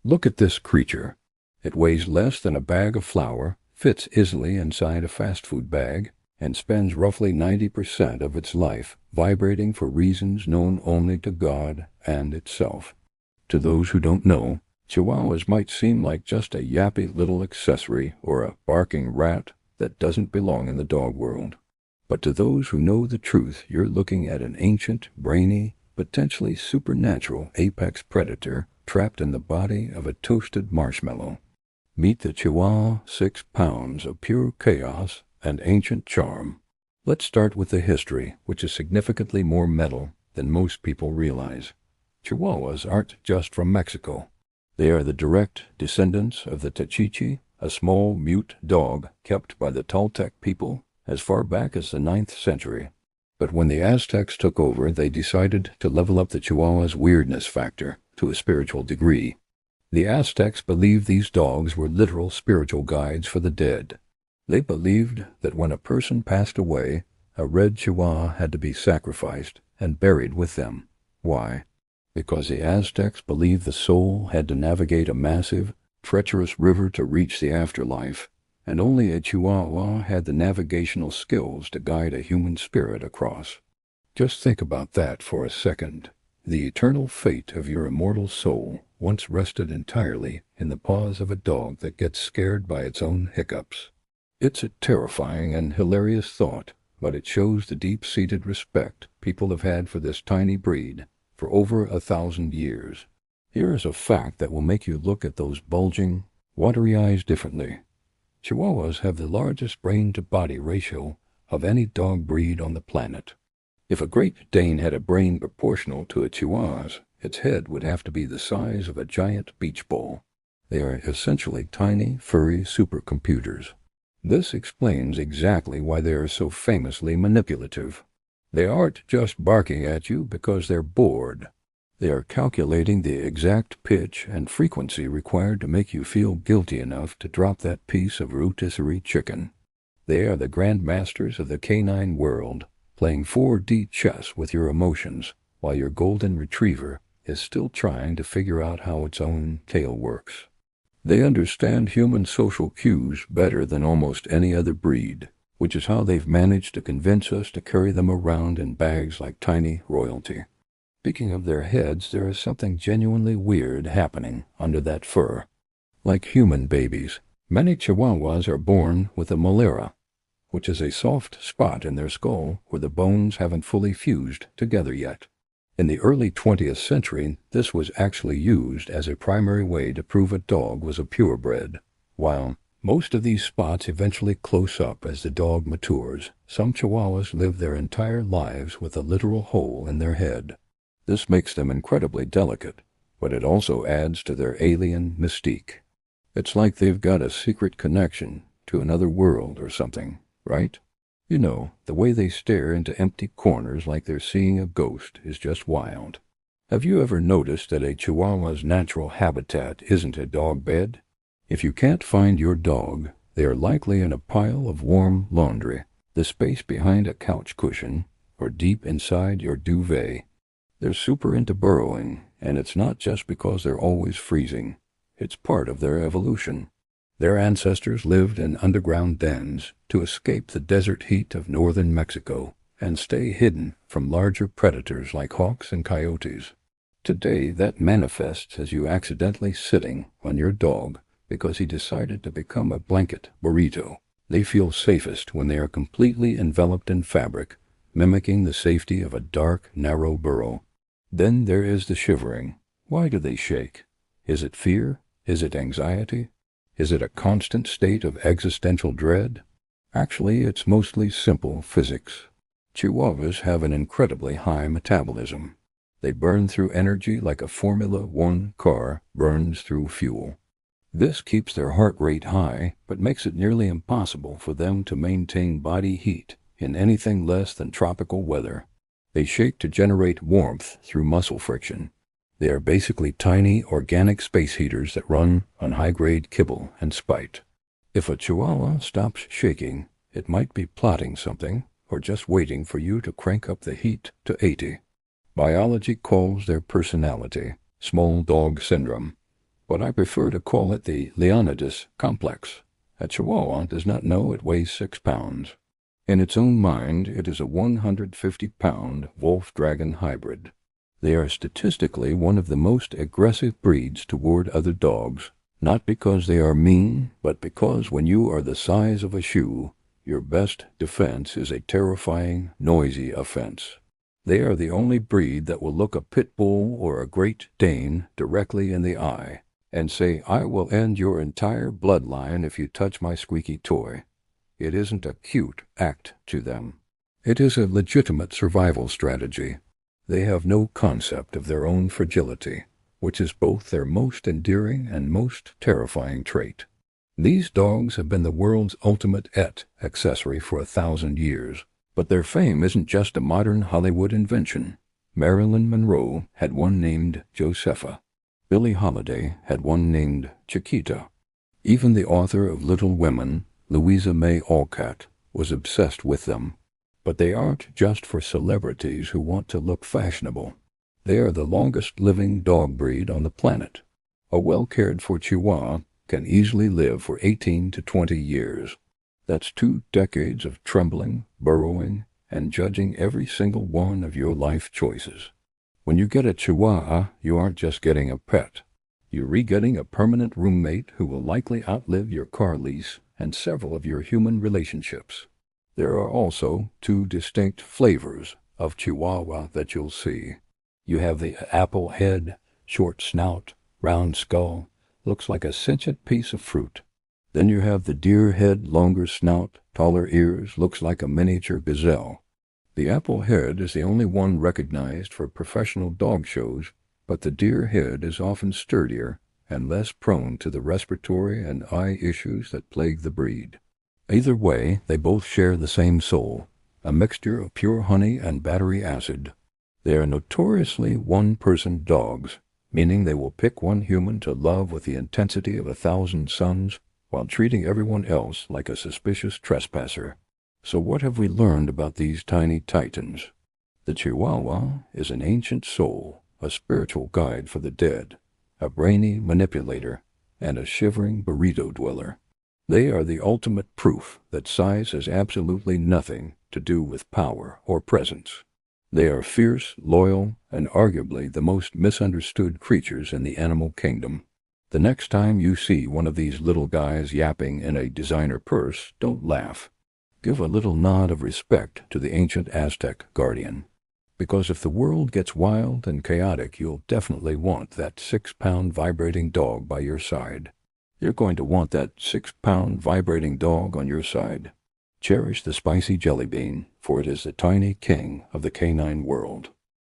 Look at this creature. It weighs less than a bag of flour, fits easily inside a fast food bag, and spends roughly 90% of its life vibrating for reasons known only to God and itself. To those who don't know, Chihuahuas might seem like just a yappy little accessory or a barking rat that doesn't belong in the dog world. But to those who know the truth, you're looking at an ancient, brainy, potentially supernatural apex predator trapped in the body of a toasted marshmallow. Meet the Chihuahua, 6 pounds of pure chaos and ancient charm. Let's start with the history, which is significantly more metal than most people realize. Chihuahuas aren't just from Mexico. They are the direct descendants of the Techichi, a small mute dog kept by the Toltec people as far back as the 9th century. But when the Aztecs took over, they decided to level up the Chihuahua's weirdness factor to a spiritual degree. The Aztecs believed these dogs were literal spiritual guides for the dead. They believed that when a person passed away, a red Chihuahua had to be sacrificed and buried with them. Why? Because the Aztecs believed the soul had to navigate a massive, treacherous river to reach the afterlife, and only a Chihuahua had the navigational skills to guide a human spirit across. Just think about that for a second. The eternal fate of your immortal soul once rested entirely in the paws of a dog that gets scared by its own hiccups. It's a terrifying and hilarious thought, but it shows the deep-seated respect people have had for this tiny breed for over 1,000 years. Here is a fact that will make you look at those bulging, watery eyes differently. Chihuahuas have the largest brain-to-body ratio of any dog breed on the planet. If a Great Dane had a brain proportional to a Chihuahua's, its head would have to be the size of a giant beach ball. They are essentially tiny, furry supercomputers. This explains exactly why they are so famously manipulative. They aren't just barking at you because they're bored. They are calculating the exact pitch and frequency required to make you feel guilty enough to drop that piece of rotisserie chicken. They are the grandmasters of the canine world, playing 4D chess with your emotions, while your golden retriever is still trying to figure out how its own tail works. They understand human social cues better than almost any other breed, which is how they've managed to convince us to carry them around in bags like tiny royalty. Speaking of their heads, there is something genuinely weird happening under that fur. Like human babies, many Chihuahuas are born with a molera, which is a soft spot in their skull where the bones haven't fully fused together yet. In the early 20th century, this was actually used as a primary way to prove a dog was a purebred. While most of these spots eventually close up as the dog matures, some Chihuahuas live their entire lives with a literal hole in their head. This makes them incredibly delicate, but it also adds to their alien mystique. It's like they've got a secret connection to another world or something, right? You know, the way they stare into empty corners like they're seeing a ghost is just wild. Have you ever noticed that a Chihuahua's natural habitat isn't a dog bed? If you can't find your dog, they are likely in a pile of warm laundry, the space behind a couch cushion, or deep inside your duvet. They're super into burrowing, and it's not just because they're always freezing. It's part of their evolution. Their ancestors lived in underground dens to escape the desert heat of northern Mexico and stay hidden from larger predators like hawks and coyotes. Today, that manifests as you accidentally sitting on your dog because he decided to become a blanket burrito. They feel safest when they are completely enveloped in fabric, mimicking the safety of a dark, narrow burrow. Then there is the shivering. Why do they shake? Is it fear? Is it anxiety? Is it a constant state of existential dread? Actually, it's mostly simple physics. Chihuahuas have an incredibly high metabolism. They burn through energy like a Formula One car burns through fuel. This keeps their heart rate high, but makes it nearly impossible for them to maintain body heat in anything less than tropical weather. They shake to generate warmth through muscle friction. They are basically tiny organic space heaters that run on high-grade kibble and spite. If a Chihuahua stops shaking, it might be plotting something or just waiting for you to crank up the heat to 80. Biology calls their personality small dog syndrome. but I prefer to call it the Leonidas complex. A Chihuahua does not know it weighs 6 pounds. In its own mind, it is a 150-pound wolf-dragon hybrid. They are statistically one of the most aggressive breeds toward other dogs, not because they are mean, but because when you are the size of a shoe, your best defense is a terrifying, noisy offense. They are the only breed that will look a pit bull or a Great Dane directly in the eye and say, "I will end your entire bloodline if you touch my squeaky toy." It isn't a cute act to them. It is a legitimate survival strategy. They have no concept of their own fragility, which is both their most endearing and most terrifying trait. These dogs have been the world's ultimate accessory for 1,000 years, but their fame isn't just a modern Hollywood invention. Marilyn Monroe had one named Josepha. Billie Holiday had one named Chiquita. Even the author of Little Women, Louisa May Alcott, was obsessed with them. But they aren't just for celebrities who want to look fashionable. They are the longest-living dog breed on the planet. A well-cared-for Chihuahua can easily live for 18 to 20 years. That's 2 decades of trembling, burrowing, and judging every single one of your life choices. When you get a Chihuahua, you aren't just getting a pet. You're re-getting a permanent roommate who will likely outlive your car lease and several of your human relationships. There are also 2 distinct flavors of Chihuahua that you'll see. You have the apple head, short snout, round skull, looks like a sentient piece of fruit. Then you have the deer head, longer snout, taller ears, looks like a miniature gazelle. The apple head is the only one recognized for professional dog shows, but the deer head is often sturdier and less prone to the respiratory and eye issues that plague the breed. Either way, they both share the same soul, a mixture of pure honey and battery acid. They are notoriously one-person dogs, meaning they will pick one human to love with the intensity of 1,000 suns while treating everyone else like a suspicious trespasser. So what have we learned about these tiny titans? The Chihuahua is an ancient soul, a spiritual guide for the dead, a brainy manipulator, and a shivering burrito dweller. They are the ultimate proof that size has absolutely nothing to do with power or presence. They are fierce, loyal, and arguably the most misunderstood creatures in the animal kingdom. The next time you see one of these little guys yapping in a designer purse, don't laugh. Give a little nod of respect to the ancient Aztec guardian. Because if the world gets wild and chaotic, you'll definitely want that 6-pound vibrating dog by your side. You're going to want that 6-pound vibrating dog on your side. Cherish the spicy jelly bean, for it is the tiny king of the canine world.